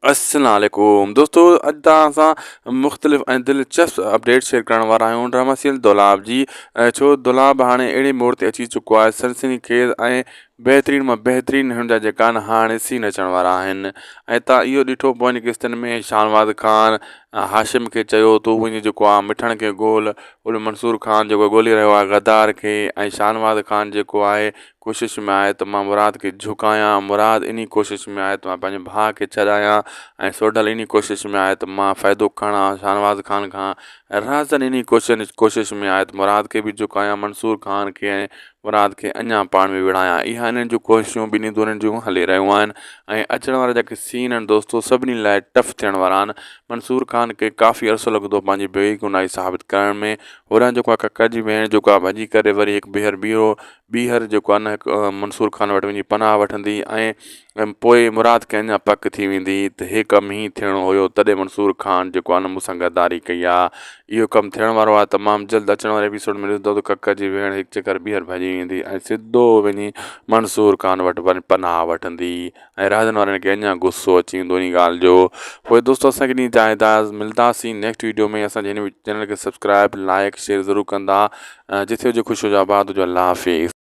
अस्सलाम वालेकुम दोस्तों, अॼु तव्हां सां मुख़्तलिफ़ ऐं दिलचस्प अपडेट शेयर करण वारा आहियूं ड्रामा सीरियल दुलाब जी। छो दुलाब हाणे अहिड़े मोड़ ते अची चुको आहे, सनसनीखेज़ ऐं बहितरीन मां बहितरीन हुन जा जेका आहिनि हाणे सीन अचण वारा आहिनि। ऐं तव्हां इहो ॾिठो पोइ किस्तनि में शाहनवाज़ ख़ान हाशिम खे चयो तूं वञी जेको आहे मिठण खे ॻोल्ह। ओॾे मंसूर ख़ान जेको ॻोल्हे रहियो आहे गद्दार खे, ऐं शाहनवाज़ ख़ान जेको आहे कोशिशि में आहे त मां मुराद खे झुकायां, मुराद इन कोशिशि में आहे त मां पंहिंजे भाउ खे छॾायां, ऐं सोडल इन कोशिशि में आहे त मां फ़ाइदो खणां शाहनवाज़ ख़ान खां। राज़न इन कोशिशि में आहे त मुराद खे बि झुकायां, मंसूर ख़ान खे ऐं मुराद खे अञा पाण में विढ़ायां। इहा इन्हनि जूं कोशिशूं ॿिन्ही धुरनि जूं हली रहियूं आहिनि। ऐं अचण वारा जेके सीन आहिनि दोस्तो सभिनी लाइ टफ थियण वारा आहिनि। मंसूर ख़ान खे काफ़ी अरसो लॻंदो पंहिंजी बेगुनाही साबित करण में। होॾां जेको आहे कका जी भेण जेको आहे भॼी करे वरी हिकु ॿीहर जेको आहे न हिकु मंसूर ख़ान वटि वञी पनाह वठंदी, ऐं पोइ मुराद खे अञा पक थी वेंदी त हे कमु हीअं थियणो हुयो, तॾहिं मंसूर ख़ान जेको आहे न मूंसां गद्दारी कई आहे। इहो कमु थियण वारो आहे। तमामु जल्द अचण वारे एपिसोड में ॾिसंदो त कका जी भेण हिकु चकर ॿीहर भॼी वेंदी ऐं सिधो वञी मंसूर ख़ान वटि वञी पनाह वठंदी, ऐं राजन वारनि खे अञा गुस्सो अची वेंदो इन ॻाल्हि जो। पोइ दोस्तो असांखे ॾींहुं जाइदाद मिलंदासीं नेक्स्ट वीडियो में। असांजे हिन चैनल खे सब्सक्राइब लाइक शेयर ज़रूरु कंदा। जिथे हुजे ख़ुशि हुजे आबाद हुजे। अल्लाह हाफ़िज़।